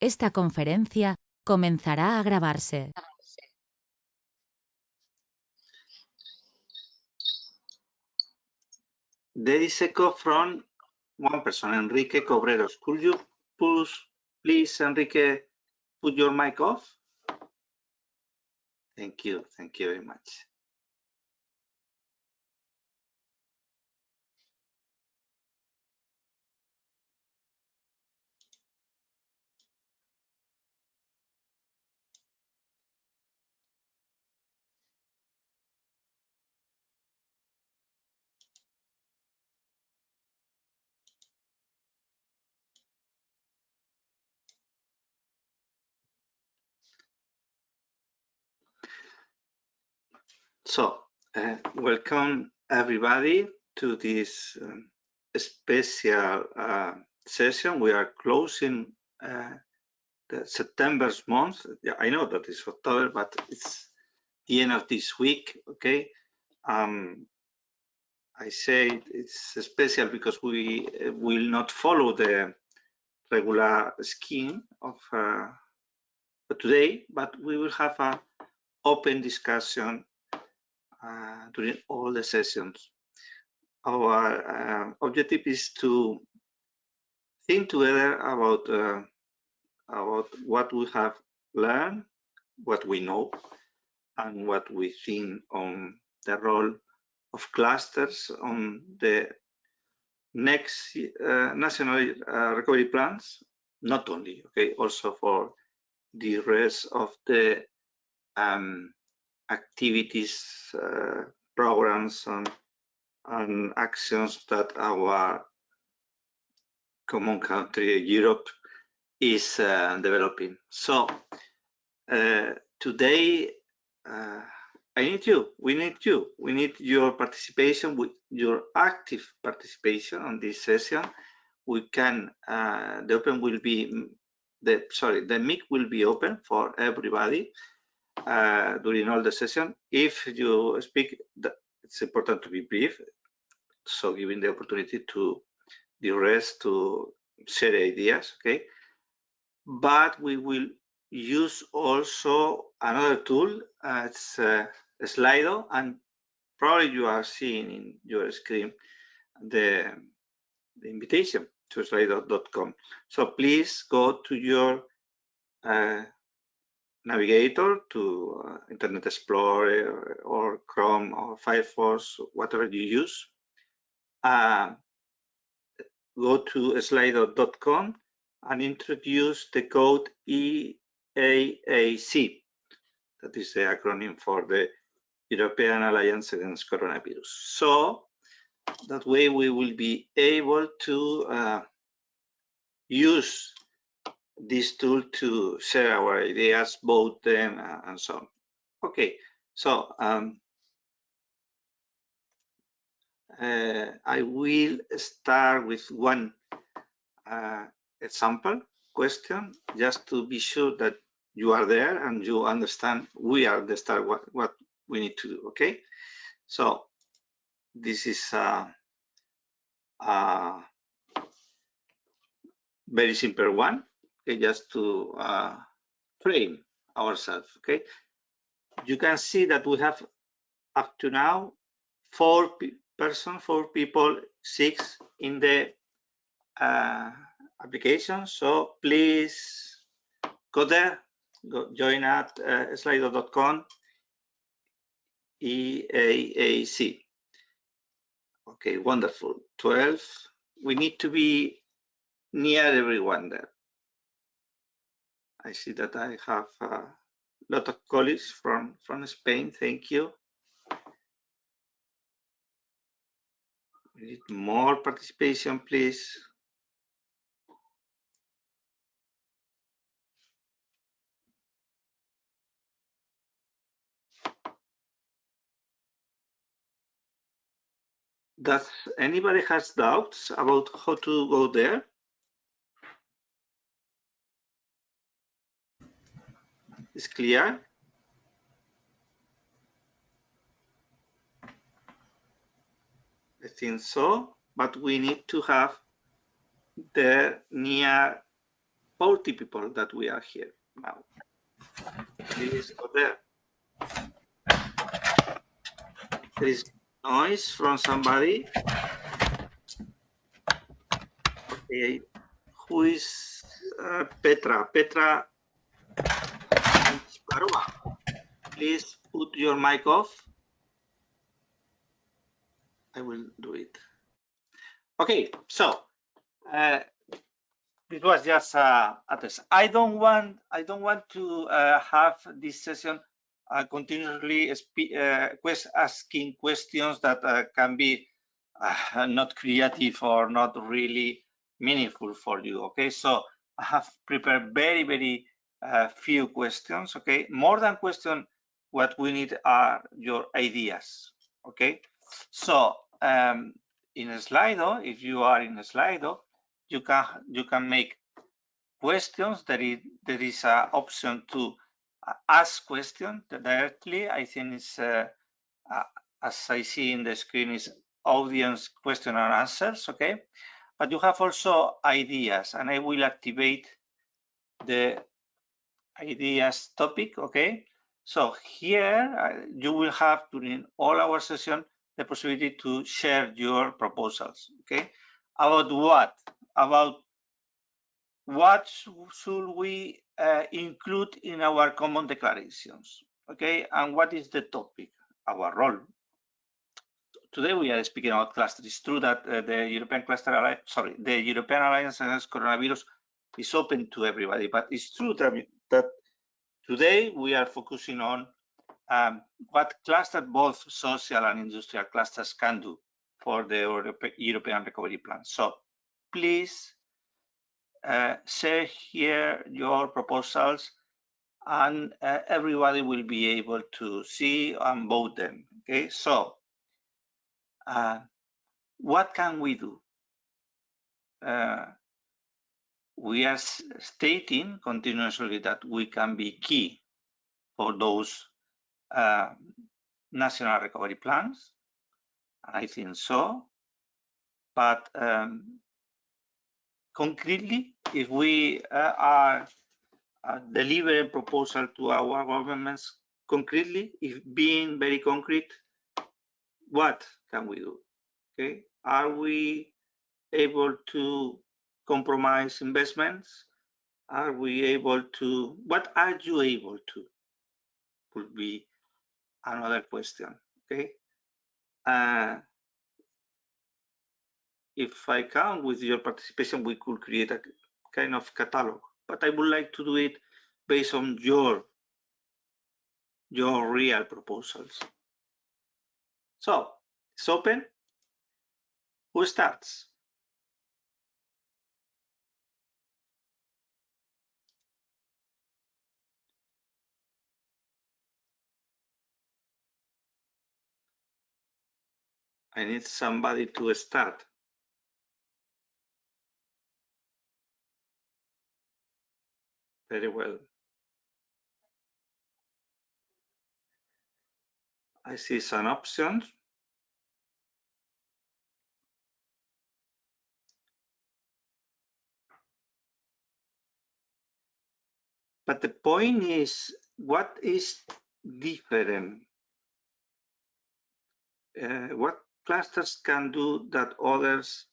Esta conferencia comenzará a grabarse. There is echo from one person, Enrique Cobreros. Could you please, Enrique, put your mic off? Thank you very much. So, welcome everybody to this special session. We are closing the September's month. Yeah, I know that it's October, but it's the end of this week. Okay. I say it's special because we will not follow the regular scheme of today, but we will have an open discussion during all the sessions. Our objective is to think together about what we have learned, what we know, and what we think on the role of clusters on the next national recovery plans, not only, okay, also for the rest of the activities, programs, and actions that our common country, Europe, is developing. So today, I need you. We need you. We need your participation, with your active participation on this session. We can. The open will be the mic will be open for everybody during all the session. If you speak, it's important to be brief, so giving the opportunity to the rest to share ideas. Okay, but we will use also another tool. It's Slido, and probably you are seeing in your screen the invitation to slido.com. So please go to your navigator, to Internet Explorer or Chrome or Firefox, whatever you use. Go to slido.com and introduce the code EAAC. That is the acronym for the European Alliance Against Coronavirus. So that way we will be able to use this tool to share our ideas, vote them, and so on. Okay, so I will start with one example question, just to be sure that you are there and you understand we are the start what we need to do. Okay, so this is a very simple one, okay, just to frame ourselves. Okay, you can see that we have up to now 4 people, 6 in the application. So please go there, join at slido.com EAAC. Okay, wonderful. 12. We need to be near everyone there. I see that I have a lot of colleagues from Spain. Thank you. We need more participation, please. Does anybody has doubts about how to go there? It's clear? I think so, but we need to have the near 40 people that we are here now. Please go there. There is noise from somebody. Okay, who is Petra? Petra Sparova. Please put your mic off. I will do it. Okay, so it was just a test. I don't want to have this session continuously asking questions that can be not creative or not really meaningful for you. Okay, so I have prepared very few questions. Okay, more than question, what we need are your ideas. Okay, so in Slido, if you are in Slido, you can make questions. There is an option to ask questions directly. I think it's as I see in the screen is audience question and answers. Okay, but you have also ideas, and I will activate the ideas topic. Okay, so here you will have during all our session the possibility to share your proposals. Okay, about what should we include in our common declarations? Okay, and what is the topic, our role? Today we are speaking about cluster. It's true that the European Alliance Against Coronavirus is open to everybody, but it's true that today we are focusing on what cluster, both social and industrial clusters, can do for the European Recovery Plan. So please share here your proposals, and everybody will be able to see and vote them. Okay, so what can we do? We are stating continuously that we can be key for those national recovery plans. I think so, but concretely, if we are delivering proposal to our governments concretely, if being very concrete, what can we do? Okay, are we able to compromise investments? Are we able to? What are you able to? Would be another question. Okay. If I count with your participation, we could create a kind of catalog, but I would like to do it based on your real proposals. So it's open. Who starts? I need somebody to start. Very well. I see some options. But the point is, what is different? What clusters can do that others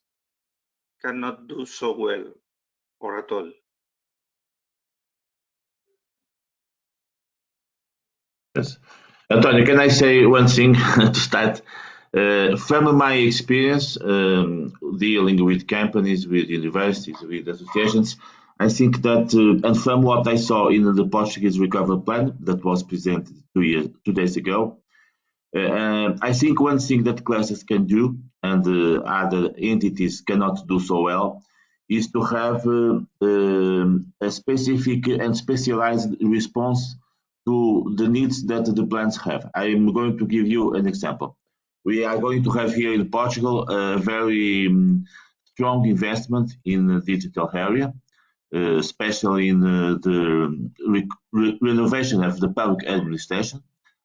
cannot do so well or at all? Yes. Antonio, can I say one thing to start? From my experience dealing with companies, with universities, with associations, I think that, and from what I saw in the Portuguese Recovery Plan that was presented 2 days ago, I think one thing that clusters can do and other entities cannot do so well is to have a specific and specialized response to the needs that the plans have. I'm going to give you an example. We are going to have here in Portugal a very strong investment in the digital area, especially in the renovation of the public administration,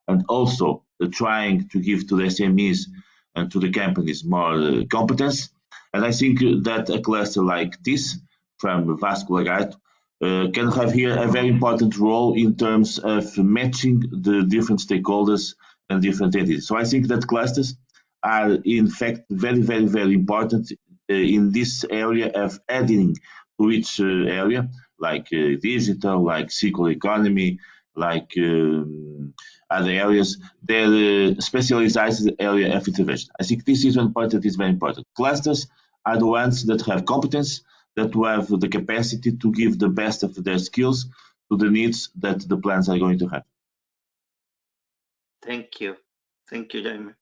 and also trying to give to the SMEs and to the companies more competence. And I think that a cluster like this from Vasco Lagarto can have here a very important role in terms of matching the different stakeholders and different entities. So I think that clusters are in fact very, very, very important in this area of adding to each area, like digital, like circular economy, like other areas, their specialized area of intervention. I think this is one part that is very important. Clusters are the ones that have competence, that have the capacity to give the best of their skills to the needs that the plans are going to have. Thank you, Jaime.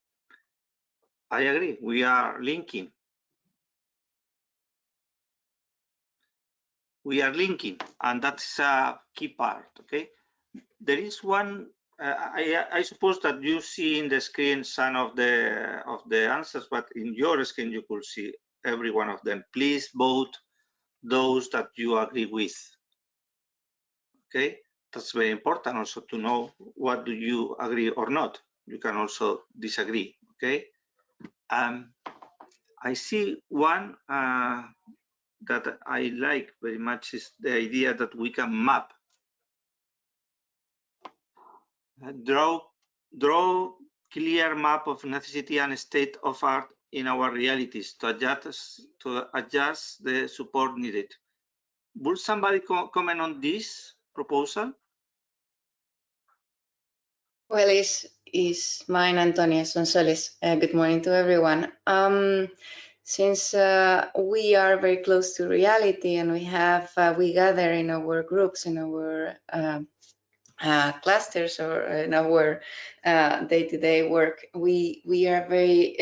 I agree. We are linking. And that's a key part. Okay. There is one. I suppose that you see in the screen some of the answers, but in your screen you could see every one of them. Please vote those that you agree with. Okay, that's very important also to know what do you agree or not. You can also disagree. Okay, I see one that I like very much is the idea that we can map. Draw clear map of necessity and state of art in our realities to adjust the support needed. Would somebody comment on this proposal? Well, is mine, Antonia Sonsoles. Good morning to everyone. Since we are very close to reality and we gather in our groups, in our clusters, or in our day-to-day work, we are very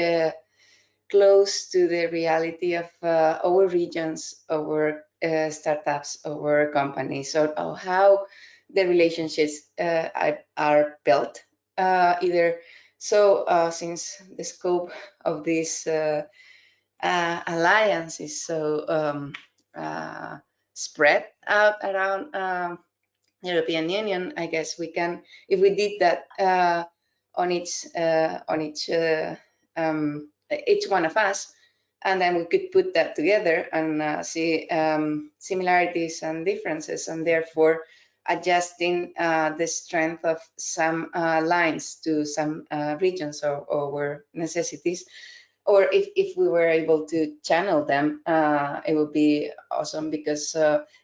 close to the reality of our regions, our startups, our companies, or how the relationships are built. Since the scope of this alliance is so spread out around European Union, I guess we can, if we did that on each one of us, and then we could put that together and see similarities and differences, and therefore adjusting the strength of some lines to some regions or necessities. Or if we were able to channel them, it would be awesome, because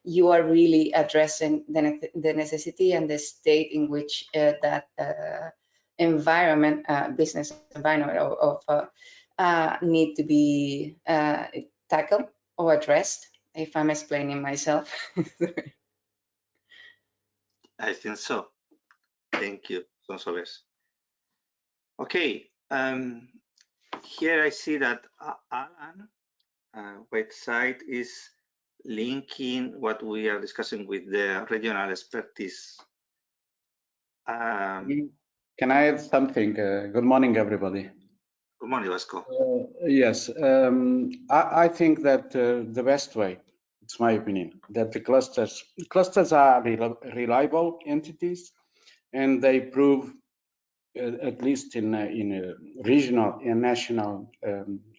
you are really addressing the necessity and the state in which that environment, business environment of need to be tackled or addressed, if I'm explaining myself. I think so. Thank you, Sonsoles. Okay. Here I see that Alan website is linking what we are discussing with the regional expertise. Can I add something? Good morning, everybody. Good morning, Vasco. Yes, I think that the best way, it's my opinion, that the clusters are reliable entities, and they prove, at least in regional and national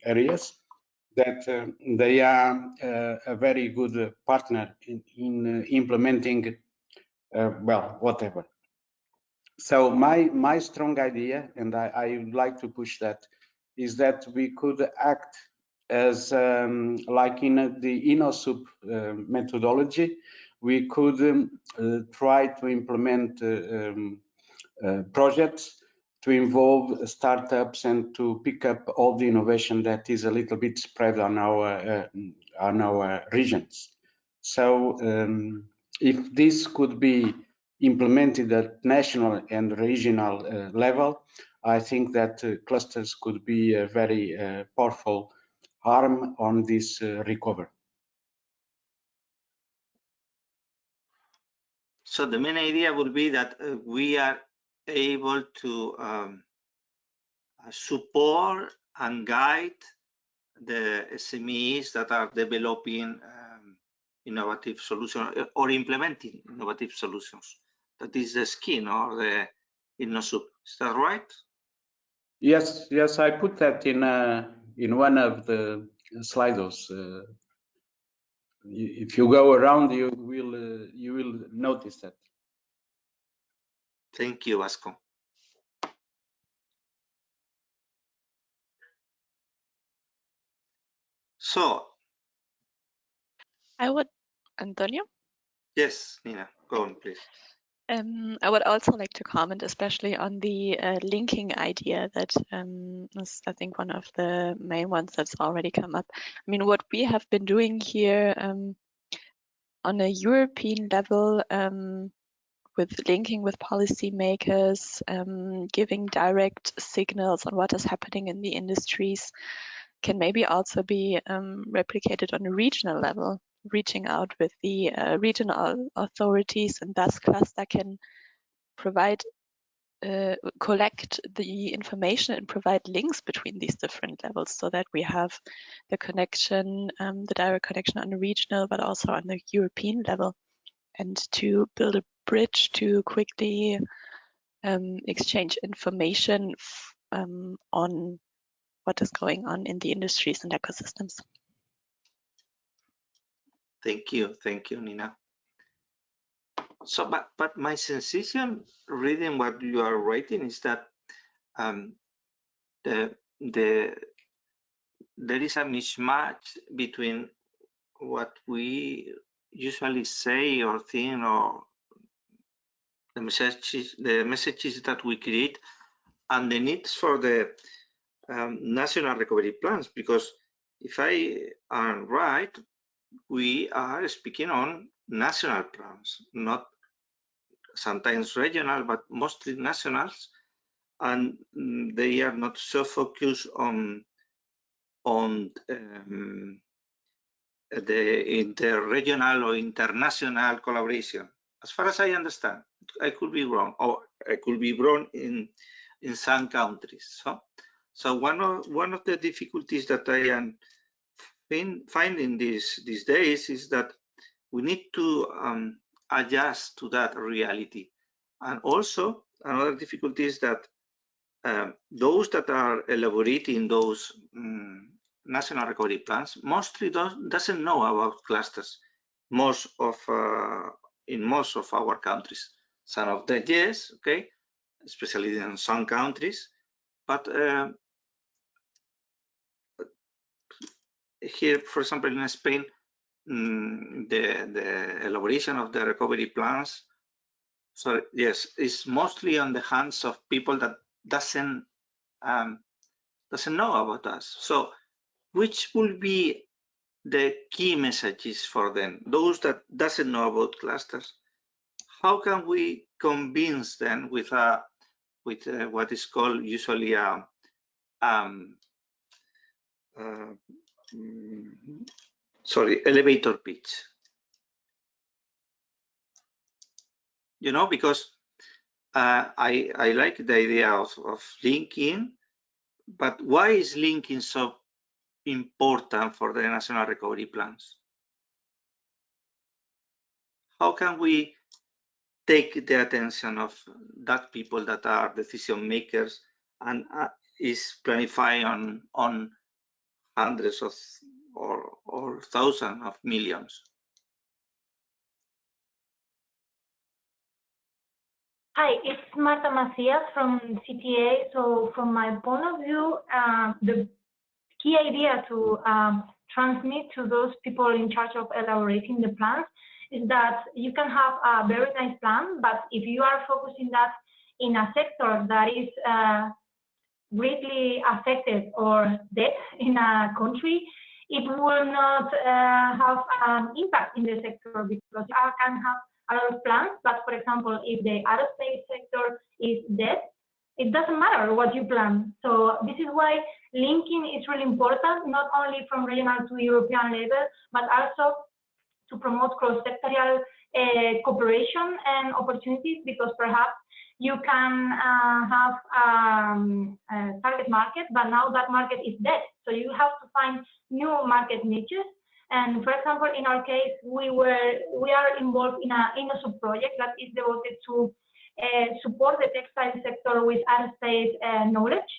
areas, that they are a very good partner in implementing, well, whatever. So my strong idea, and I would like to push that, is that we could act as like in the InnoSoup methodology. We could try to implement projects to involve startups and to pick up all the innovation that is a little bit spread on our regions. So if this could be implemented at national and regional level, I think that clusters could be a very powerful arm on this recovery. So the main idea would be that we are able to support and guide the SMEs that are developing innovative solutions or implementing innovative solutions. That is the skin or the InnoSoup. Is that right? Yes, yes, I put that in one of the slides. if you go around, you will notice that. Thank you, Vasco. So, Antonio? yes, Nina, go on, please. I would also like to comment, especially on the linking idea that is, I think, one of the main ones that's already come up. I mean, what we have been doing here on a European level with linking with policymakers, giving direct signals on what is happening in the industries can maybe also be replicated on a regional level, reaching out with the regional authorities, and thus Cluster can provide, collect the information and provide links between these different levels so that we have the connection, the direct connection on a regional, but also on the European level, and to build a bridge to quickly exchange information on what is going on in the industries and ecosystems. Thank you, Nina. So, but my sensation reading what you are writing is that there is a mismatch between what we usually say or think, or the messages that we create, and the needs for the national recovery plans. Because if I am right, we are speaking on national plans, not sometimes regional, but mostly nationals, and they are not so focused on the interregional or international collaboration. As far as I understand, I could be wrong, or I could be wrong in some countries. So one of the difficulties that I am finding these days is that we need to adjust to that reality. And also another difficulty is that those that are elaborating those national recovery plans mostly doesn't know about clusters. In most of our countries, some of them yes, okay, especially in some countries, but here, for example, in Spain, the elaboration of the recovery plans, so yes, is mostly on the hands of people that doesn't know about us. So which will be the key messages for them, those that doesn't know about clusters? How can we convince them with what is called usually elevator pitch? You know, because I like the idea of linking, but why is linking so important for the national recovery plans? How can we take the attention of that people that are decision makers and is planifying on hundreds of or thousands of millions? Hi, it's Marta Macias from CTA. So from my point of view, the key idea to transmit to those people in charge of elaborating the plans is that you can have a very nice plan, but if you are focusing that in a sector that is greatly affected or dead in a country, it will not have an impact in the sector, because you can have a lot of plans, but for example, if the aerospace sector is dead, it doesn't matter what you plan. So this is why linking is really important, not only from regional to European level, but also to promote cross-sectorial cooperation and opportunities, because perhaps you can have a target market, but now that market is dead. So you have to find new market niches. And for example, in our case, we are involved in a INNOSUB project that is devoted to support the textile sector with aerospace knowledge,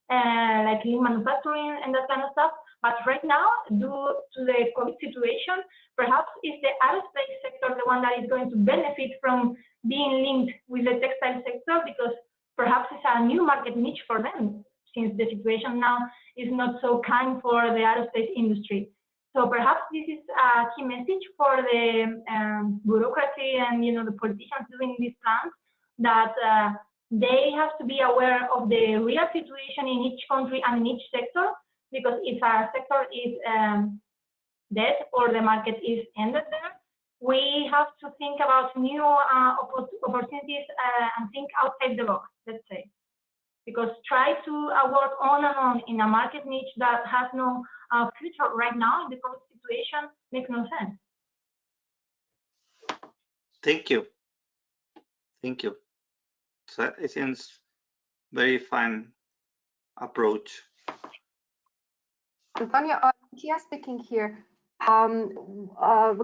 like lean manufacturing and that kind of stuff. But right now, due to the COVID situation, perhaps it's the aerospace sector the one that is going to benefit from being linked with the textile sector, because perhaps it's a new market niche for them, since the situation now is not so kind for the aerospace industry. So perhaps this is a key message for the bureaucracy and the politicians doing these plans, that they have to be aware of the real situation in each country and in each sector, because if a sector is dead or the market is ended there, we have to think about new opportunities and think outside the box, let's say. Because try to work on and on in a market niche that has no future right now in the COVID situation makes no sense. Thank you. Thank you. So it seems very fine approach. Antonio, Kia speaking here.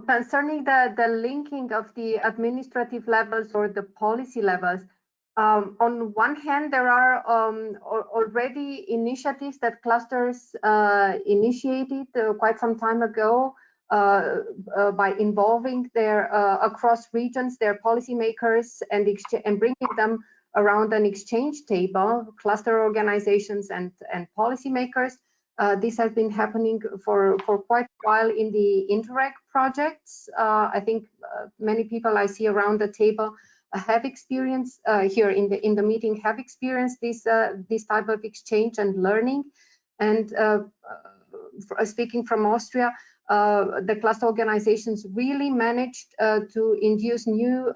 Concerning the linking of the administrative levels or the policy levels, on one hand, there are already initiatives that clusters initiated quite some time ago by involving their across regions, their policymakers, and bringing them around an exchange table, cluster organizations and policymakers. This has been happening for quite a while in the Interreg projects. I think many people I see around the table have experienced here in the meeting, have experienced this type of exchange and learning. And speaking from Austria, the cluster organizations really managed to induce new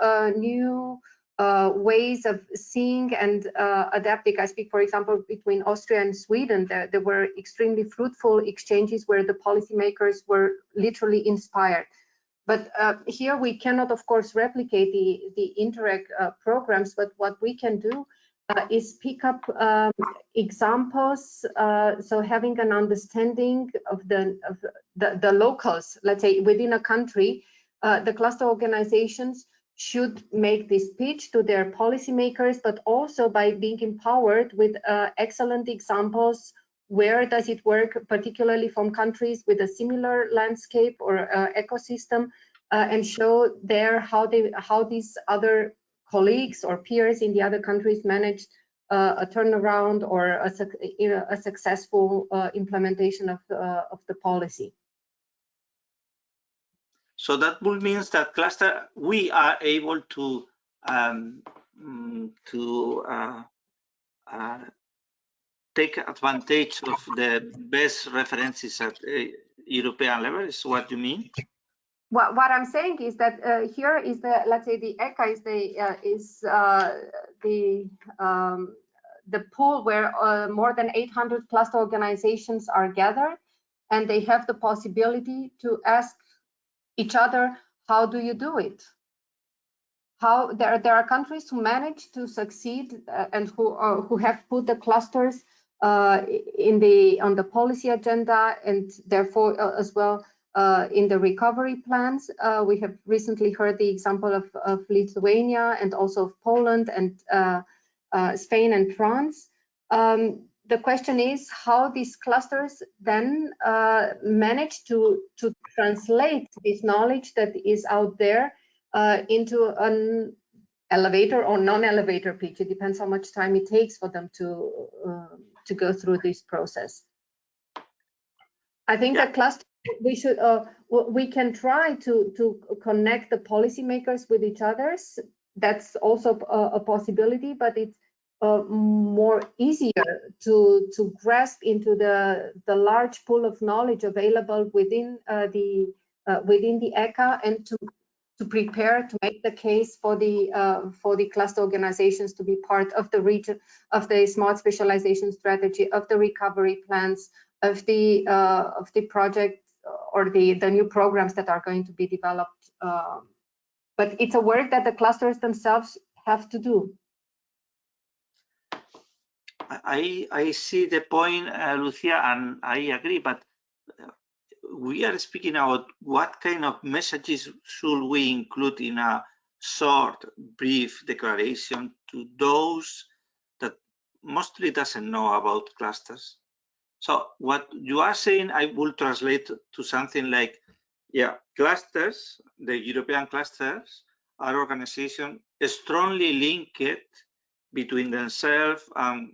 ways of seeing and adapting. I speak, for example, between Austria and Sweden. There were extremely fruitful exchanges where the policymakers were literally inspired. But here we cannot, of course, replicate the Interreg programs, but what we can do is pick up examples. So having an understanding of the locals, let's say within a country, the cluster organizations should make this pitch to their policymakers, but also by being empowered with excellent examples. Where does it work, particularly from countries with a similar landscape or ecosystem, and show there how these other colleagues or peers in the other countries managed a turnaround or a successful implementation of the policy. So that would mean that cluster, we are able to take advantage of the best references at European level, is what you mean? What I'm saying is that here is let's say the ECA is the pool where more than 800 cluster organizations are gathered, and they have the possibility to ask each other, how do you do it? How there are countries who manage to succeed and who have put the clusters on the policy agenda, and therefore as well in the recovery plans. We have recently heard the example of Lithuania and also of Poland and Spain and France. The question is how these clusters then manage to translate this knowledge that is out there into an elevator or non-elevator pitch. It depends how much time it takes for them to go through this process. I think that cluster, we can try to connect the policymakers with each other. That's also a possibility, but it's more easier to grasp into the large pool of knowledge available within the ECA, and to prepare to make the case for the cluster organizations to be part of the region, of the smart specialization strategy, of the recovery plans, of the project or the new programs that are going to be developed. But it's a work that the clusters themselves have to do. I see the point, Lucia, and I agree, but we are speaking about what kind of messages should we include in a short, brief declaration to those that mostly doesn't know about clusters. So what you are saying, I will translate to something like, yeah, clusters, the European clusters are organizations strongly linked between themselves and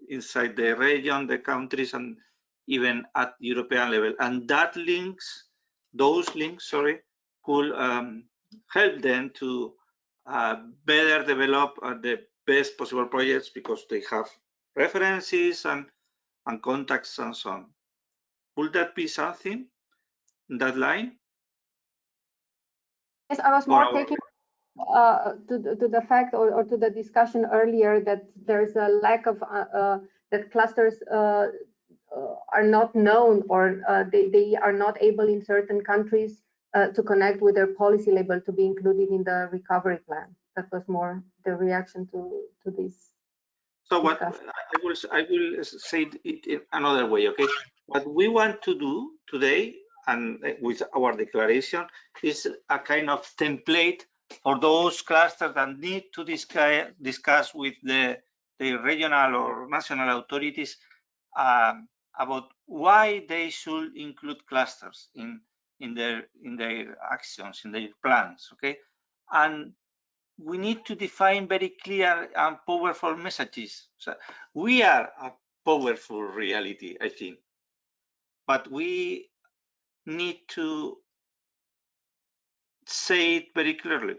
inside the region, the countries, and even at European level. And that those links, could help them to better develop the best possible projects because they have references and contacts and so on. Would that be something in that line? Yes, I was more taking to the fact or to the discussion earlier that there's a lack of that clusters are not known or they are not able in certain countries to connect with their policy label to be included in the recovery plan. That was more the reaction to this. So what I will say it in another way, okay? What we want to do today and with our declaration is a kind of template for those clusters that need to discuss with the regional or national authorities about why they should include clusters in their actions, in their plans, okay? And we need to define very clear and powerful messages. So we are a powerful reality, I think, but we need to say it very clearly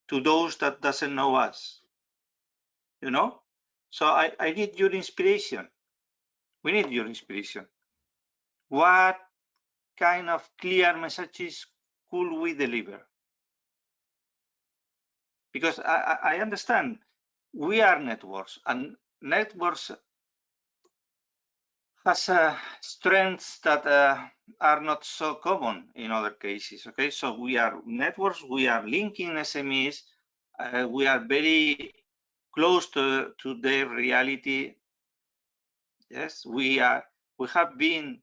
to those that doesn't know us, you know? So I need your inspiration. We need your inspiration. What kind of clear messages could we deliver? Because I understand we are networks, and networks has strengths that are not so common in other cases. Okay, so we are networks, we are linking SMEs, we are very close to their reality. Yes, we have been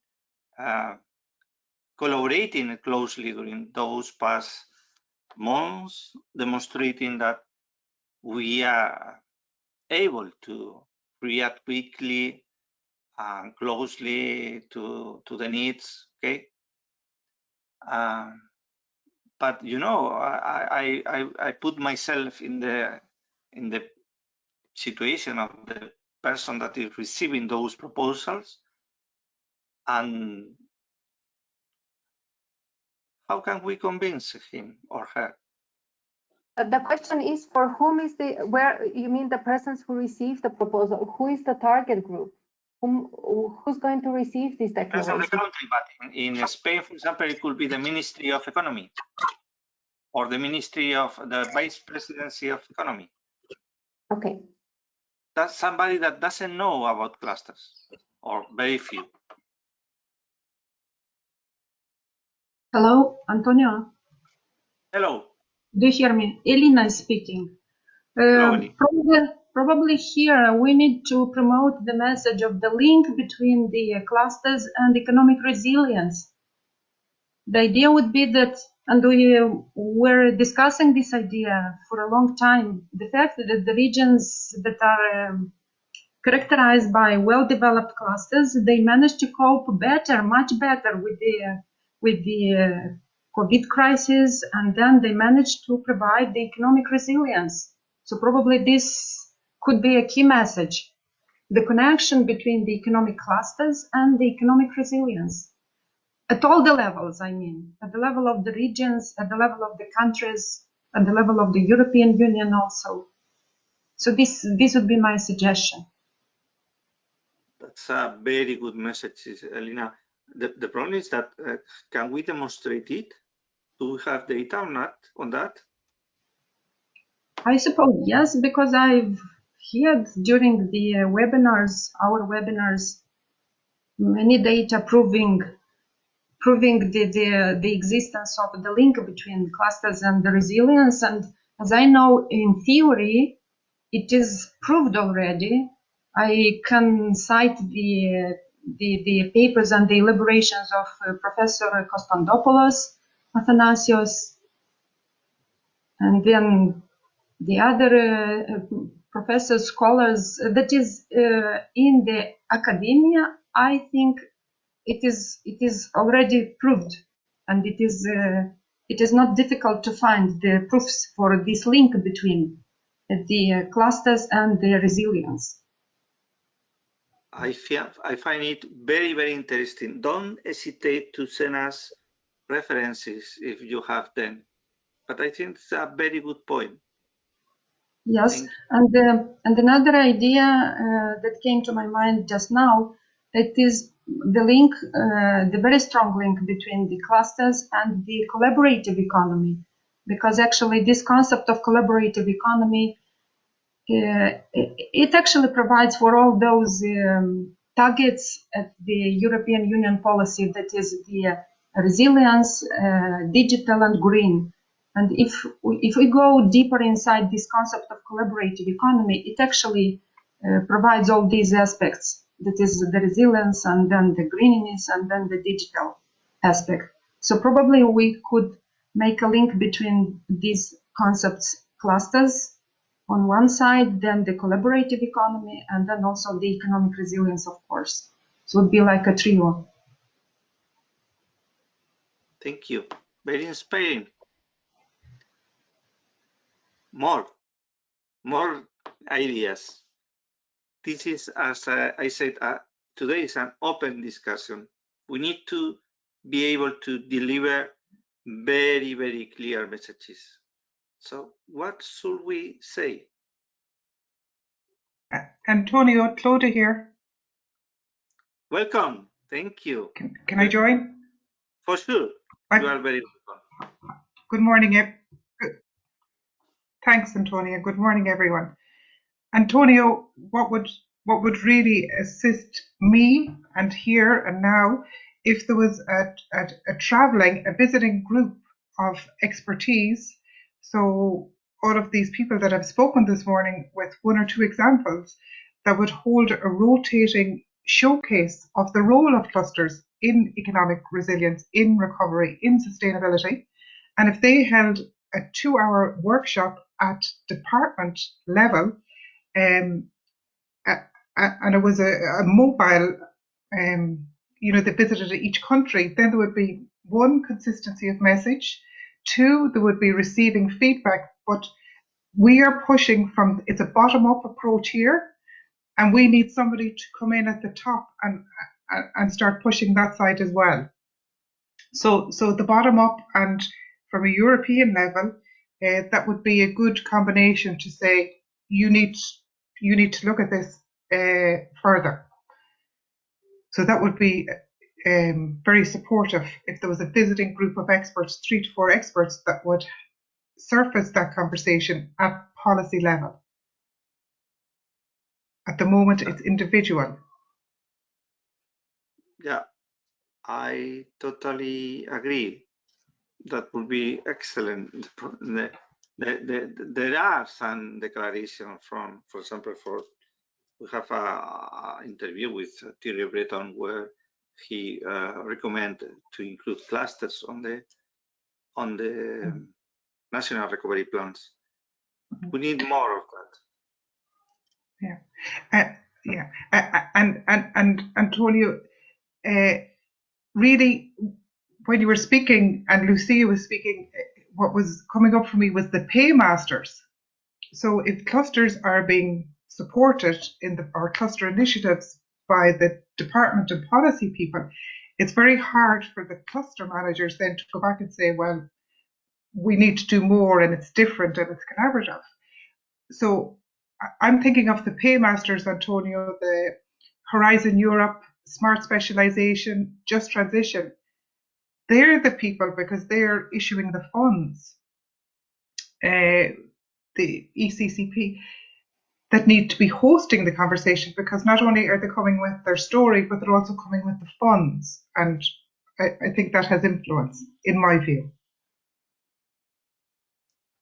collaborating closely during those past months, demonstrating that we are able to react quickly and closely to the needs. Okay, but you know, I put myself in the situation of the person that is receiving those proposals, and how can we convince him or her? The question is, for whom is where you mean the persons who receive the proposal? Who is the target group? Who's going to receive this declaration? Depends on the country, but in Spain, for example, it could be the Ministry of Economy or the Ministry of the Vice Presidency of Economy. Okay. That's somebody that doesn't know about clusters, or very few. Hello, Antonio. Hello. Do you hear me? Elena is speaking. Probably here we need to promote the message of the link between the clusters and economic resilience. The idea would be that, and we were discussing this idea for a long time, the fact that the regions that are characterized by well-developed clusters, they manage to cope better, much better with the COVID crisis, and then they managed to provide the economic resilience. So probably this could be a key message, the connection between the economic clusters and the economic resilience. At all the levels, I mean, at the level of the regions, at the level of the countries, at the level of the European Union also. So this would be my suggestion. That's a very good message, Elena. The problem is that can we demonstrate it? Do we have data or not on that? I suppose yes, because I've heard during the webinars, our webinars, many data proving the existence of the link between clusters and the resilience. And as I know, in theory, it is proved already. I can cite the papers and the elaborations of Professor Kostandopoulos, Athanasios, and then the other professors, scholars, that is in the academia I think it is already proved, and it is not difficult to find the proofs for this link between the clusters and the resilience. I find it very, very interesting. Don't hesitate to send us references if you have them. But I think it's a very good point. Yes, and another idea that came to my mind just now, it is the link, the very strong link between the clusters and the collaborative economy, because actually this concept of collaborative economy, it actually provides for all those targets at the European Union policy, that is the resilience, digital and green. And if we go deeper inside this concept of collaborative economy, it actually provides all these aspects, that is the resilience and then the greeniness and then the digital aspect. So probably we could make a link between these concepts, clusters on one side, then the collaborative economy, and then also the economic resilience, of course. So it would be like a trio. Thank you. Very inspiring. More ideas. This is, as I said, today is an open discussion. We need to be able to deliver very, very clear messages. So what should we say? Antonio, Claudia here. Welcome. Thank you. Can I join? For sure. You are very welcome. Good morning. Thanks, Antonio. Good morning, everyone. Antonio, what would really assist me and here and now, if there was a visiting group of expertise, so all of these people that have spoken this morning with one or two examples, that would hold a rotating showcase of the role of clusters in economic resilience, in recovery, in sustainability. And if they held a 2-hour workshop at department level, and it was a mobile, they visited each country, then there would be one, consistency of message, 2, there would be receiving feedback, but we are pushing from, it's a bottom-up approach here, and we need somebody to come in at the top and start pushing that side as well. So the bottom-up and from a European level, that would be a good combination to say, you need to look at this further. So that would be very supportive if there was a visiting group of experts, 3 to 4 experts, that would surface that conversation at policy level. At the moment, it's individual. Yeah, I totally agree. That would be excellent. There are some declarations from, for example, we have an interview with Thierry Breton where he recommended to include clusters on the national recovery plans. We need more of that. And Antonio, really, when you were speaking and Lucia was speaking, what was coming up for me was the paymasters. So if clusters are being supported in our cluster initiatives by the department and policy people, it's very hard for the cluster managers then to go back and say, well, we need to do more and it's different and it's collaborative. So I'm thinking of the paymasters, Antonio, the Horizon Europe, Smart Specialization, Just Transition. They're the people, because they're issuing the funds, the ECCP, that need to be hosting the conversation, because not only are they coming with their story, but they're also coming with the funds. And I think that has influence, in my view.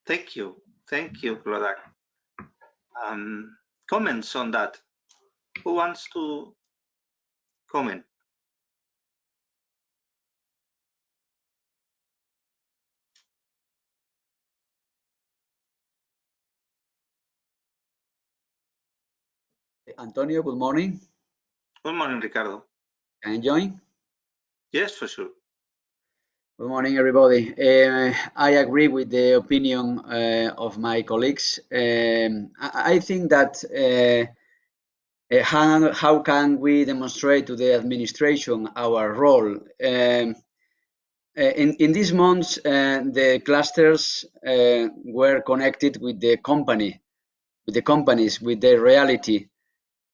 Thank you, Claudia. Comments on that? Who wants to comment? Antonio, good morning. Good morning, Ricardo. Can I join? Yes, for sure. Good morning, everybody. I agree with the opinion of my colleagues. I think that how can we demonstrate to the administration our role? In these months, the clusters were connected with the companies, with their reality.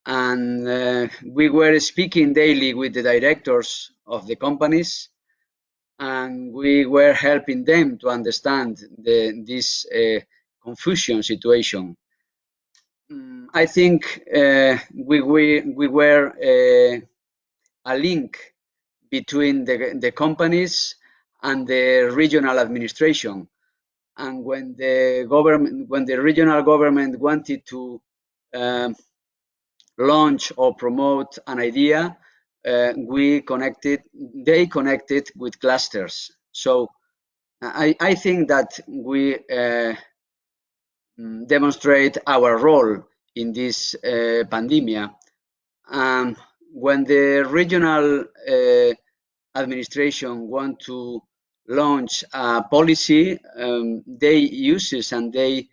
And we were speaking daily with the directors of the companies, and we were helping them to understand this confusion situation. I think we were a link between the companies and the regional administration. And when the regional government wanted to launch or promote an idea, they connected with clusters. So I think that we demonstrate our role in this pandemic. When the regional administration want to launch a policy, they use and they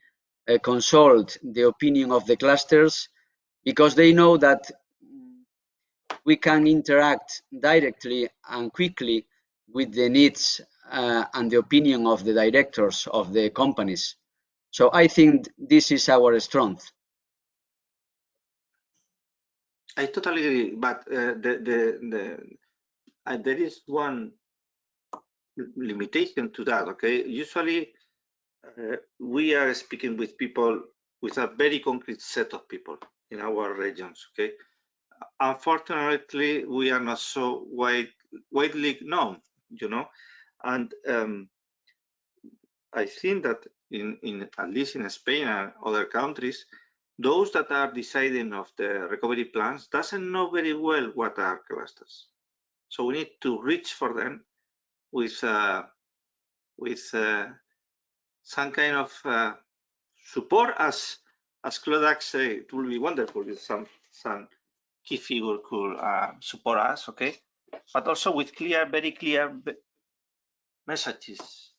consult the opinion of the clusters, because they know that we can interact directly and quickly with the needs and the opinion of the directors of the companies. So I think this is our strength. I totally agree, but there is one limitation to that. Okay, usually we are speaking with people, with a very concrete set of people in our regions. Okay, unfortunately, we are not so widely known, you know, and I think that in at least in Spain and other countries, those that are deciding of the recovery plans doesn't know very well what are clusters. So we need to reach for them with some kind of support. As Claude said, it will be wonderful if some key figure could support us, okay? But also with very clear messages.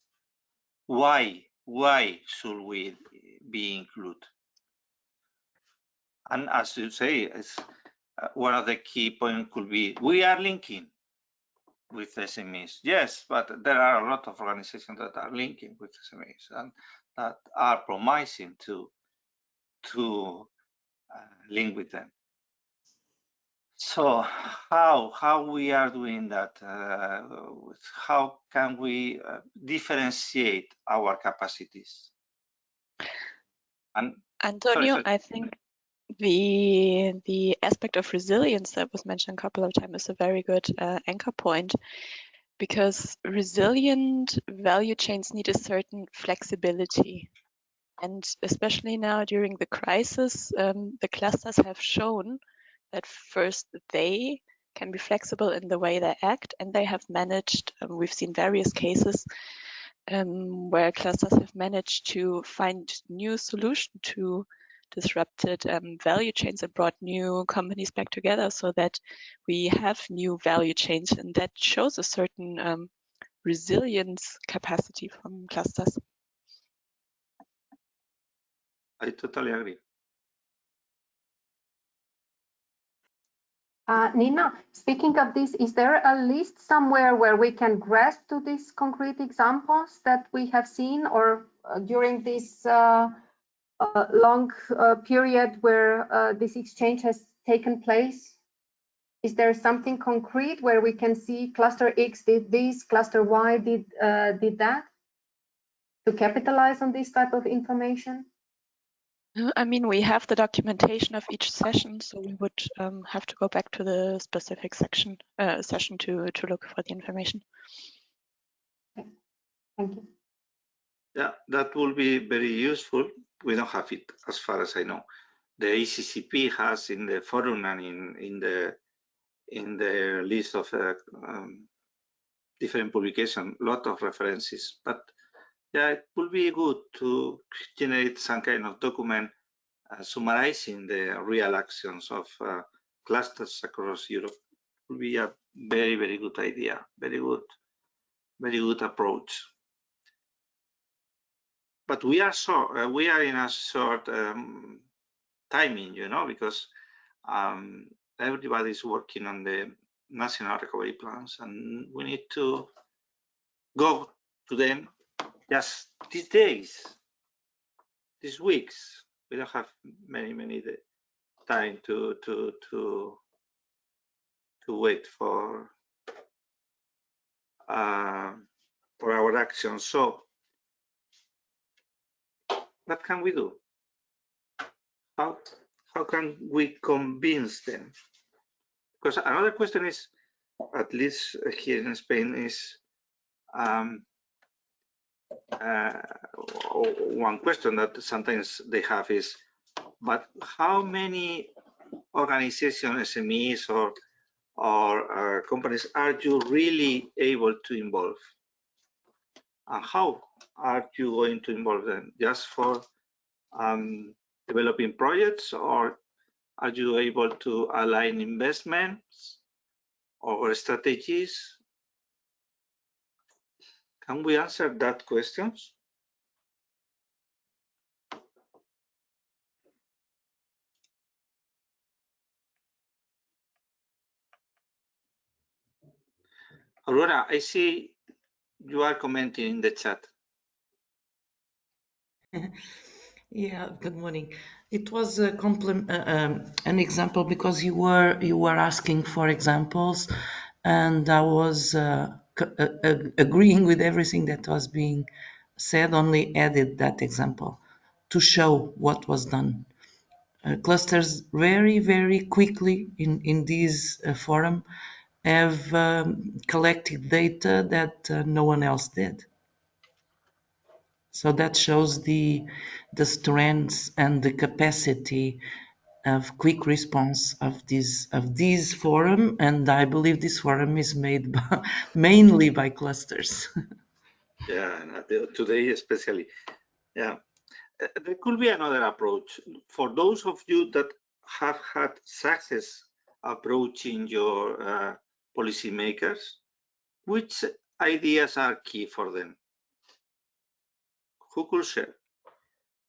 Why should we be included? And as you say, one of the key points could be, we are linking with SMEs. Yes, but there are a lot of organizations that are linking with SMEs and that are promising to link with them. So how we are doing that? How can we differentiate our capacities? And Antonio, sorry. I think the aspect of resilience that was mentioned a couple of times is a very good anchor point, because resilient value chains need a certain flexibility. And especially now during the crisis, the clusters have shown that first they can be flexible in the way they act, and they have managed, we've seen various cases where clusters have managed to find new solutions to disrupted value chains and brought new companies back together, so that we have new value chains, and that shows a certain resilience capacity from clusters. I totally agree. Nina, speaking of this, is there a list somewhere where we can grasp to these concrete examples that we have seen, or during this long period where this exchange has taken place? Is there something concrete where we can see cluster X did this, cluster Y did that, to capitalize on this type of information? I mean, we have the documentation of each session, so we would have to go back to the specific session to look for the information. Okay. Thank you. Yeah, that will be very useful. We don't have it, as far as I know. The ECCP has in the forum and in the list of different publications, a lot of references. But yeah, it would be good to generate some kind of document summarizing the real actions of clusters across Europe. It would be a very, very good idea. Very good approach. But we are in a short timing, you know, because everybody is working on the national recovery plans, and we need to go to them just these days, these weeks. We don't have many time to wait for our action. So what can we do? How can we convince them? Because another question is, at least here in Spain, is one question that sometimes they have is, but how many organizations, SMEs or companies are you really able to involve? And how are you going to involve them? Just for developing projects, or are you able to align investments or strategies? Can we answer that questions? Aurora, I see you are commenting in the chat. Yeah, good morning. It was a an example because you were asking for examples, and I was agreeing with everything that was being said. Only added that example to show what was done. Clusters very quickly in this forum have collected data that no one else did. So that shows the strengths and the capacity of quick response of this forum, and I believe this forum is made mainly by clusters. Yeah, today especially. Yeah, there could be another approach for those of you that have had success approaching your policymakers. Which ideas are key for them? Who could share?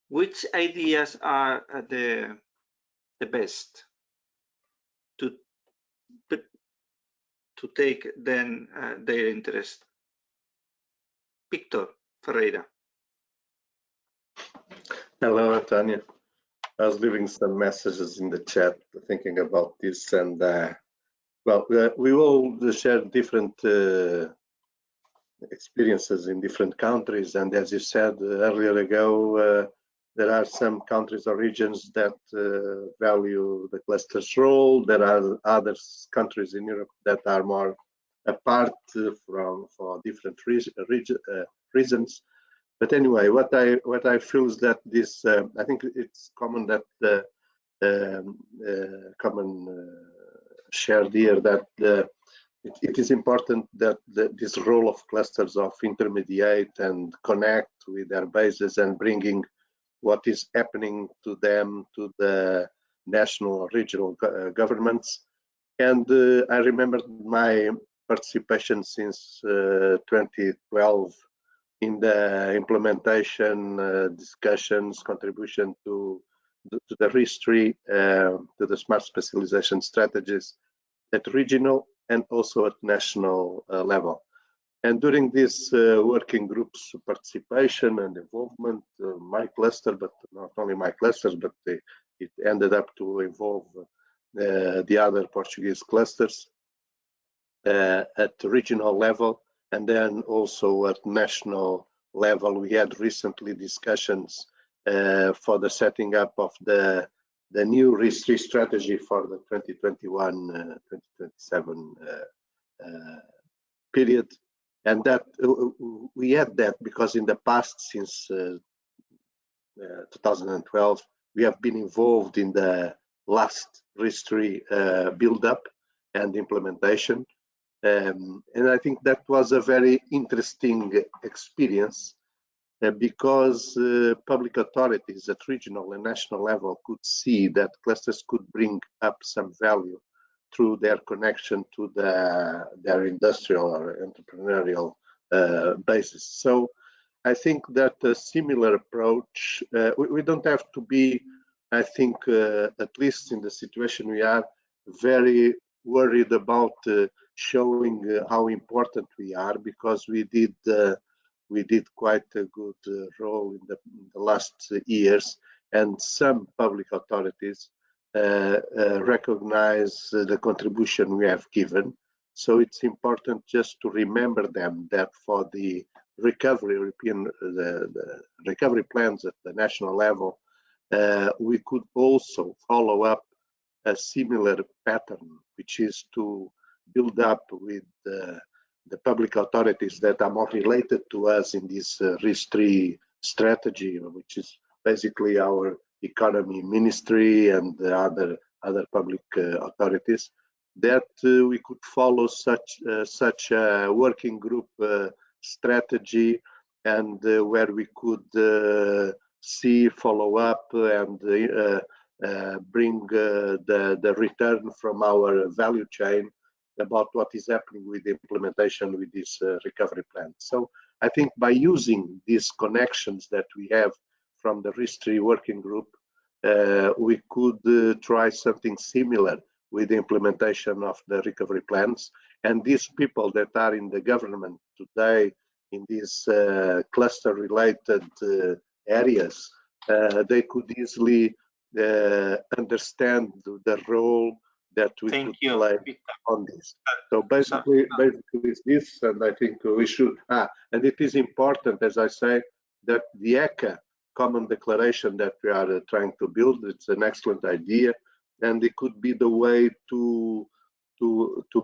Which ideas are the best to take then their interest? Victor Ferreira. Hello, Antonio. I was leaving some messages in the chat thinking about this, and well, we all share different experiences in different countries, and as you said earlier ago, there are some countries or regions that value the cluster's role. There are other countries in Europe that are more apart for different reasons. But anyway, what I feel is that this I think it's common that the shared here that it is important that this role of clusters of intermediate and connect with their bases and bringing what is happening to them to the national or regional governments. And I remember my participation since 2012 in the implementation discussions, contribution to the RIS3, to the smart specialization strategies at regional and also at national level. And during this working group's participation and involvement, my cluster, but not only my clusters, but it ended up to involve the other Portuguese clusters at regional level, and then also at national level. We had recently discussions for the setting up of the new RIS3 strategy for the 2021-2027 period. And that we had that because in the past, since 2012, we have been involved in the last RIS3 build-up and implementation. And I think that was a very interesting experience because public authorities at regional and national level could see that clusters could bring up some value through their connection to their industrial or entrepreneurial basis. So I think that a similar approach, we don't have to be, I think, at least in the situation we are, very worried about showing how important we are, because we did quite a good role in the last years, and some public authorities recognize the contribution we have given. So it's important just to remember them that for the recovery the recovery plans at the national level, we could also follow up a similar pattern, which is to build up with the public authorities that are more related to us in this RIS3 strategy, which is basically our economy ministry and the other public authorities, that we could follow such a working group strategy, and where we could see, follow up, and bring the return from our value chain about what is happening with the implementation with this recovery plan. So I think by using these connections that we have from the RIS3 working group, we could try something similar with the implementation of the recovery plans. And these people that are in the government today in these cluster-related areas, they could easily understand the role that we could play on this. So basically it's this, and I think we should, and it is important, as I say, that the ECA common declaration that we are trying to build, it's an excellent idea, and it could be the way to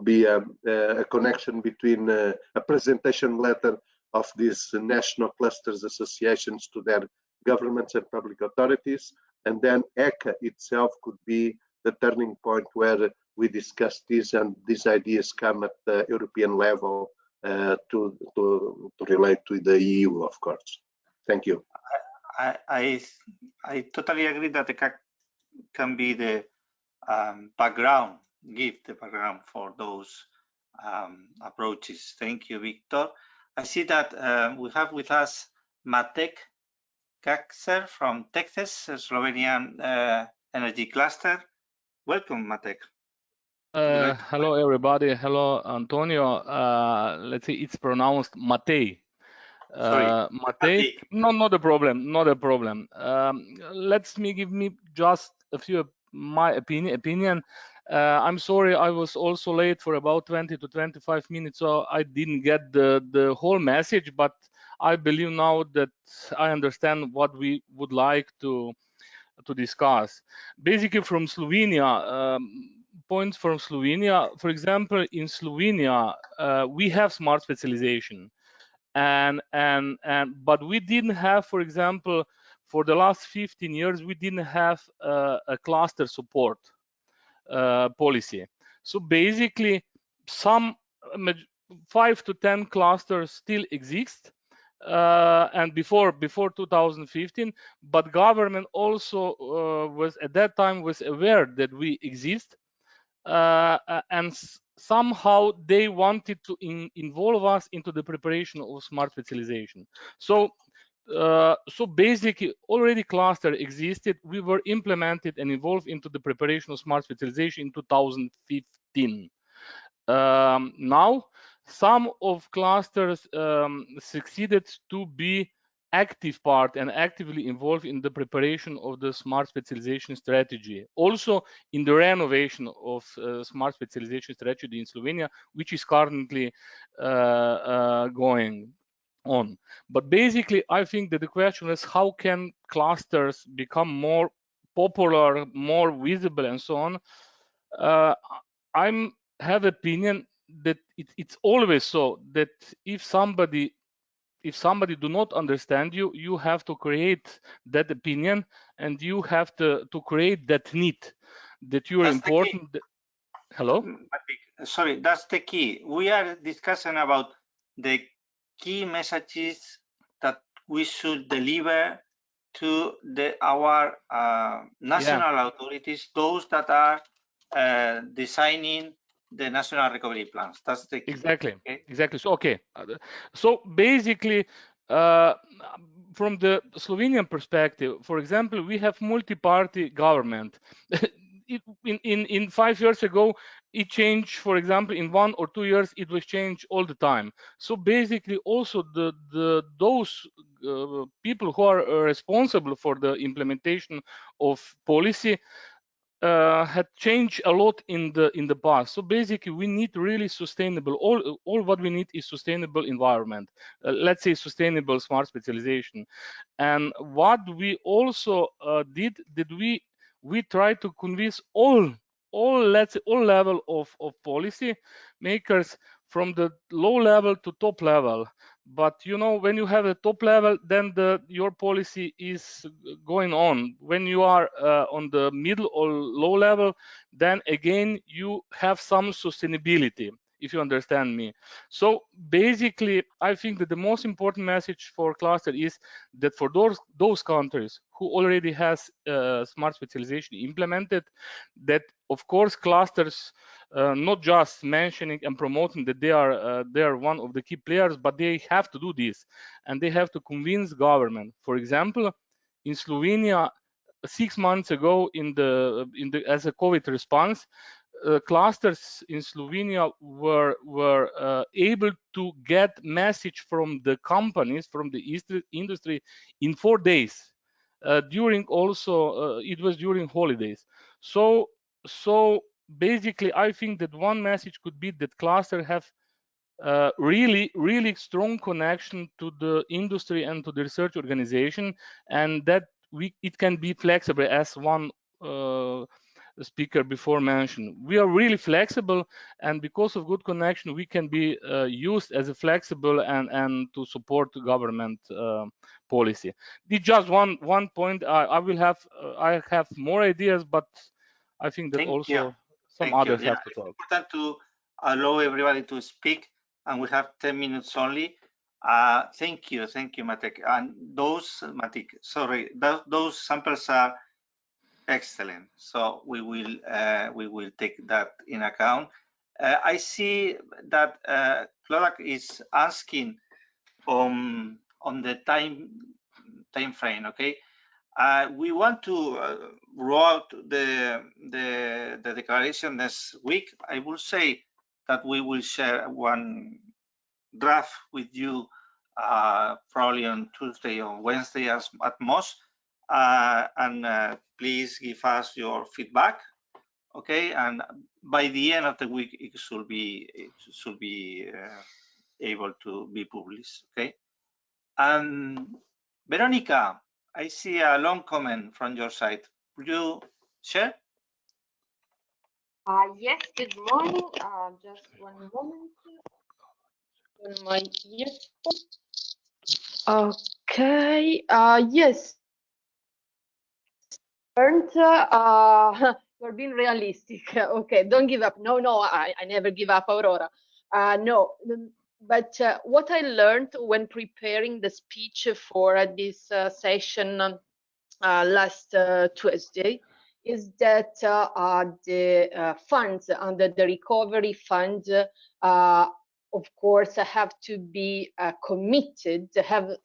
be a connection between a presentation letter of these national clusters associations to their governments and public authorities, and then ECA itself could be the turning point where we discuss this, and these ideas come at the European level to relate to the EU, of course. Thank you. I totally agree that ECA can be the background, give the background for those approaches. Thank you, Victor. I see that we have with us Matek Kakser from Texas, Slovenian energy cluster. Welcome, Matek. Hello, everybody. Hello, Antonio. Let's see, it's pronounced Matej. Matej. No, not a problem. Not a problem. Let me give me just a few my opinion. I'm sorry, I was also late for about 20 to 25 minutes, so I didn't get the whole message. But I believe now that I understand what we would like to discuss. Basically, from Slovenia. Points from Slovenia. For example, in Slovenia, we have smart specialization, but we didn't have, for example, for the last 15 years, we didn't have a cluster support policy. So basically, some 5 to 10 clusters still exist, and before 2015, but government also was at that time was aware that we exist. And somehow they wanted to involve us into the preparation of smart specialization. So basically already cluster existed. We were implemented and involved into the preparation of smart specialization in 2015. Now some of clusters succeeded to be active part and actively involved in the preparation of the smart specialization strategy, also in the renovation of smart specialization strategy in Slovenia, which is currently going on. But basically, I think that the question is, how can clusters become more popular, more visible, and so on? I have opinion that it's always so that if somebody do not understand you, you have to create that opinion, and you have to create that need that you are important. Hello? Sorry, that's the key. We are discussing about the key messages that we should deliver to our national authorities, those that are designing the national recovery plans. That's the key. Exactly. Okay? Exactly. So okay. So basically, from the Slovenian perspective, for example, we have multi-party government. In 5 years ago, it changed. For example, in 1 or 2 years, it was changed all the time. So basically, also those people who are responsible for the implementation of policy had changed a lot in the past. So basically, we need really sustainable. All what we need is sustainable environment. Let's say sustainable smart specialization. And what we also did we try to convince all level of policy makers from the low level to top level. But you know, when you have a top level, then your policy is going on. When you are on the middle or low level, then again you have some sustainability, if you understand me. So basically, I think that the most important message for cluster is that for those countries who already has smart specialization implemented, that of course clusters not just mentioning and promoting that they are one of the key players, but they have to do this, and they have to convince government. For example, in Slovenia, 6 months ago, as a COVID response, clusters in Slovenia were able to get message from the companies, from the industry in 4 days. During also, it was during holidays. So basically, I think that one message could be that cluster have really strong connection to the industry and to the research organization, and that it can be flexible, as one speaker before mentioned. We are really flexible, and because of good connection, we can be used as a flexible and to support the government policy. It's just one point. I have more ideas, but I think that also some others have to talk. It's important to allow everybody to speak, and we have 10 minutes only. Thank you, Matek. And those samples are excellent. So we will take that in account. I see that Clodak is asking on the time frame. Okay, we want to roll out the declaration next week. I will say that we will share one draft with you probably on Tuesday or Wednesday at most, and please give us your feedback. Okay, and by the end of the week it should be able to be published. Okay, and Veronica, I see a long comment from your side. Would you share? Yes, good morning. Just one moment. On my earphone. Okay. Yes. You're being realistic. Okay, don't give up. No, I never give up, Aurora. No, but what I learned when preparing the speech for this session last Tuesday is that the funds under the recovery fund, of course, have to be committed, have a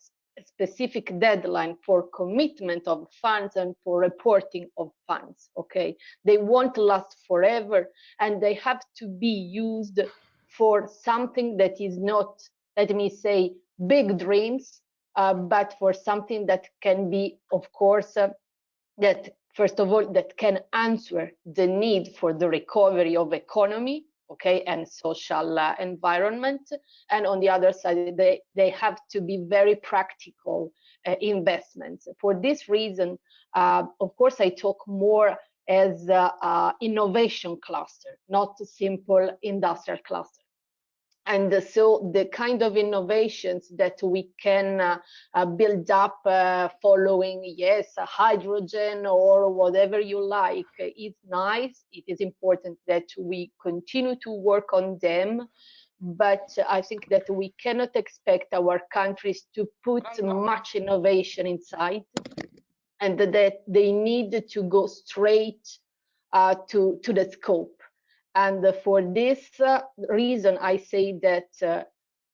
specific deadline for commitment of funds and for reporting of funds. Okay, they won't last forever, and they have to be used for something that is not, let me say, big dreams, but for something that can be, of course, that first of all, that can answer the need for the recovery of economy, okay, and social environment. And on the other side, they have to be very practical investments. For this reason, of course, I talk more as innovation cluster, not a simple industrial cluster. And so the kind of innovations that we can build up following, yes, hydrogen or whatever you like, is nice. It is important that we continue to work on them. But I think that we cannot expect our countries to put much innovation inside, and that they need to go straight to the scope. And for this reason, I say that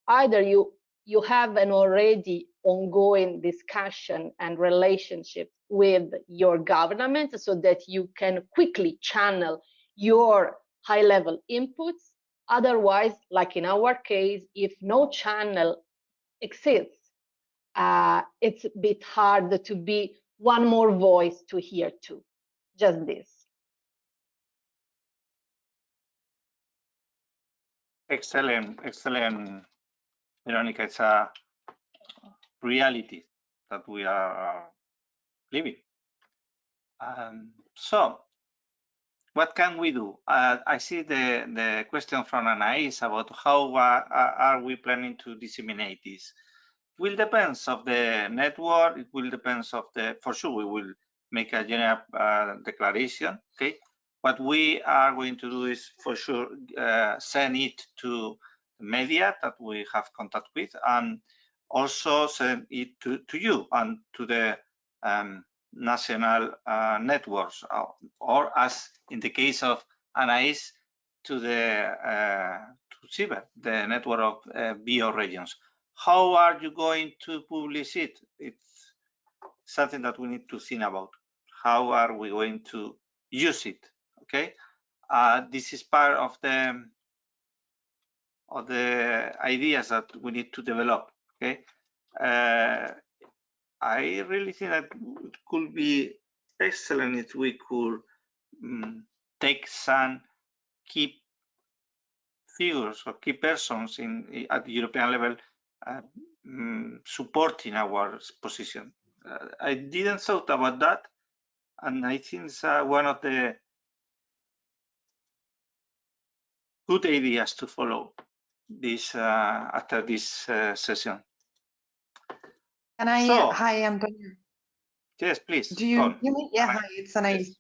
either you have an already ongoing discussion and relationship with your government so that you can quickly channel your high-level inputs. Otherwise, like in our case, if no channel exists, it's a bit hard to be one more voice to hear to. Just this. Excellent, excellent, Veronica. It's a reality that we are living. So, what can we do? I see the question from Anais about how are we planning to disseminate this. It will depend of the network. It will depend of the, for sure, we will make a general declaration. Okay. What we are going to do is for sure send it to the media that we have contact with, and also send it to you and to the national networks, or as in the case of Anais, to the to CIBER, the network of bioregions. How are you going to publish it? It's something that we need to think about. How are we going to use it? Okay, this is part of the ideas that we need to develop. Okay, I really think that it could be excellent if we could take some key figures or key persons at the European level supporting our position. I didn't thought about that, and I think it's one of the good ideas to follow this after this session. And hi, Antonio. Yes, please. Do you hear me? Yeah, hi, it's Anais.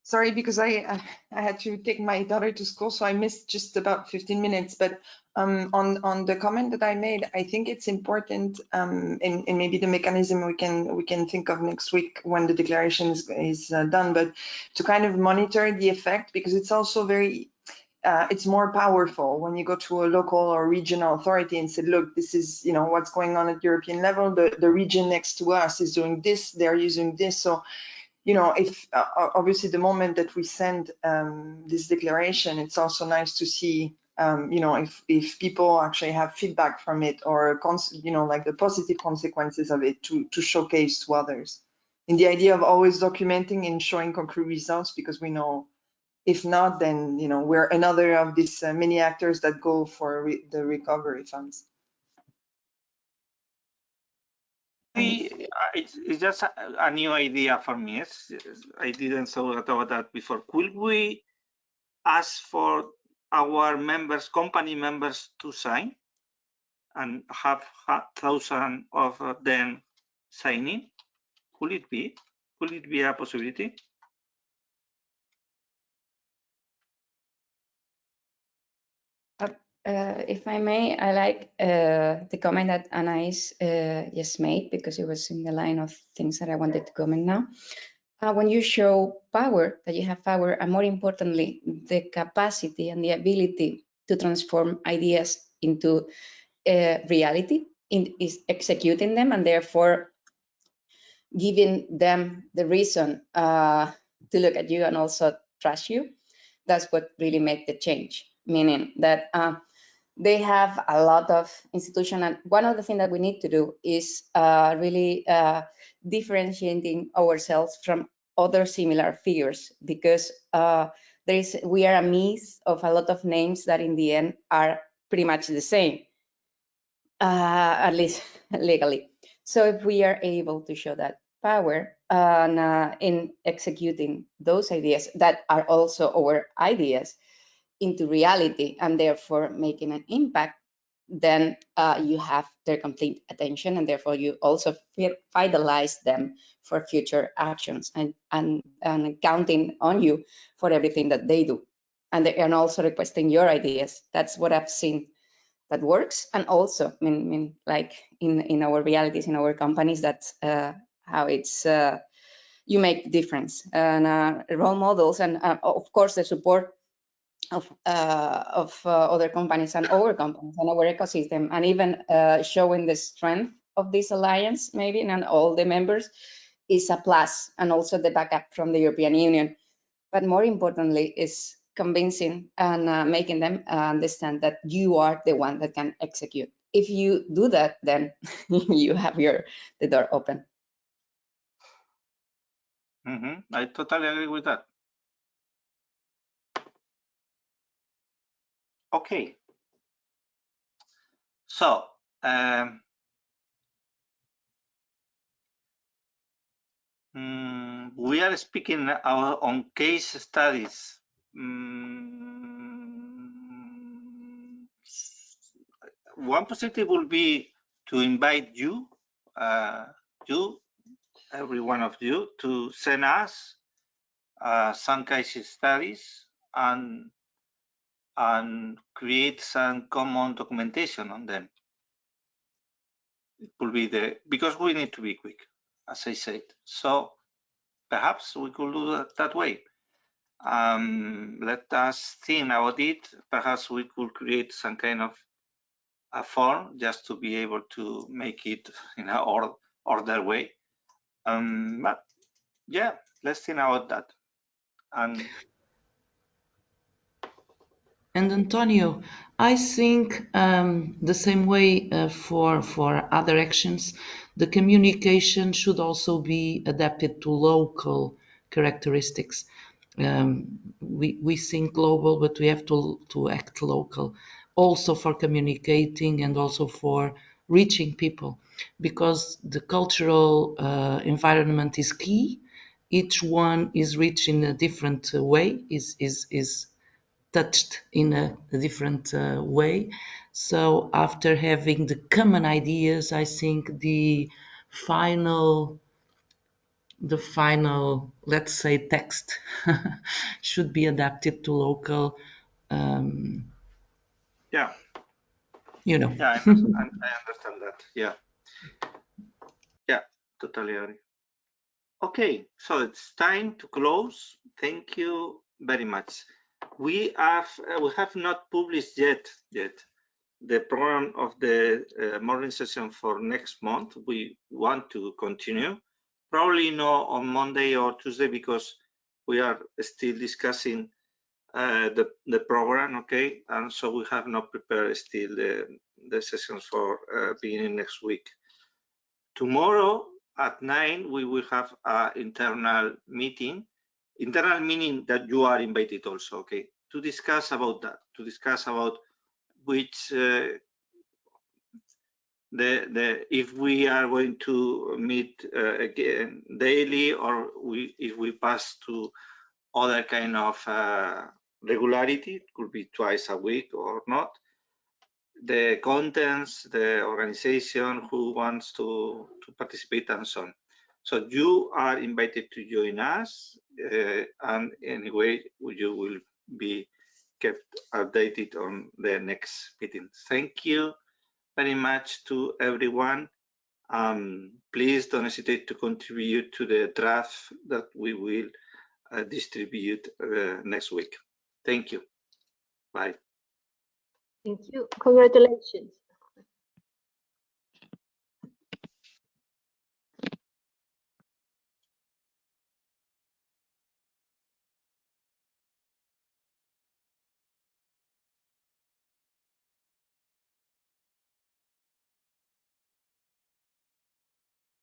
Sorry, because I had to take my daughter to school, so I missed just about 15 minutes. But on the comment that I made, I think it's important, and maybe the mechanism we can think of next week when the declaration is done, but to kind of monitor the effect, because it's also very it's more powerful when you go to a local or regional authority and say, look, this is what's going on at European level. The region next to us is doing this, they're using this. So if obviously the moment that we send this declaration, it's also nice to see if people actually have feedback from it, or like the positive consequences of it to showcase to others. And the idea of always documenting and showing concrete results, because we know if not, then we're another of these many actors that go for the recovery funds. It's just a new idea for me. I didn't thought about that before. Could we ask for our members, company members, to sign and have 1,000 of them signing? Could it be? Could it be a possibility? If I may, I like the comment that Anais just made, because it was in the line of things that I wanted to comment now. When you show power, that you have power, and more importantly, the capacity and the ability to transform ideas into reality, is executing them, and therefore giving them the reason to look at you and also trust you, that's what really makes the change. Meaning that they have a lot of institutions, and one of the things that we need to do is really differentiating ourselves from other similar figures, because we are a mix of a lot of names that in the end are pretty much the same, at least legally. So if we are able to show that power in executing those ideas that are also our ideas into reality, and therefore making an impact, then you have their complete attention, and therefore you also fidelize them for future actions, and counting on you for everything that they do, and also requesting your ideas. That's what I've seen that works. And also, I mean like in our realities, in our companies, that's how it's you make difference. And role models, and of course the support of other companies and our companies and our ecosystem, and even showing the strength of this alliance, maybe, and all the members, is a plus, and also the backup from the European Union. But more importantly is convincing and making them understand that you are the one that can execute. If you do that, then you have the door open. I totally agree with that. Okay. So, we are speaking on case studies. One possibility will be to invite you, every one of you, to send us some case studies and create some common documentation on them. It will be because we need to be quick, as I said. So perhaps we could do that that way. Let us think about it. Perhaps we could create some kind of a form just to be able to make it in an order way. But yeah, let's think about that. And Antonio, I think the same way for other actions, the communication should also be adapted to local characteristics. We think global, but we have to act local, also for communicating and also for reaching people, because the cultural environment is key. Each one is reached in a different way, is touched in a different way. So after having the common ideas, I think the final, let's say, text should be adapted to local. Yeah. You know. Yeah, I understand that. Yeah. Yeah, totally agree. Okay, so it's time to close. Thank you very much. We have not published yet the program of the morning session for next month. We want to continue, probably not on Monday or Tuesday, because we are still discussing the program, okay? And so we have not prepared still the sessions for beginning next week. Tomorrow at 9, we will have an internal meeting that you are invited also, okay? To discuss about that, to discuss about which if we are going to meet again daily, or if we pass to other kind of regularity, it could be twice a week or not. The contents, the organization, who wants to participate, and so on. So you are invited to join us, and anyway, you will be kept updated on the next meeting. Thank you very much to everyone. Please don't hesitate to contribute to the draft that we will distribute next week. Thank you. Bye. Thank you. Congratulations.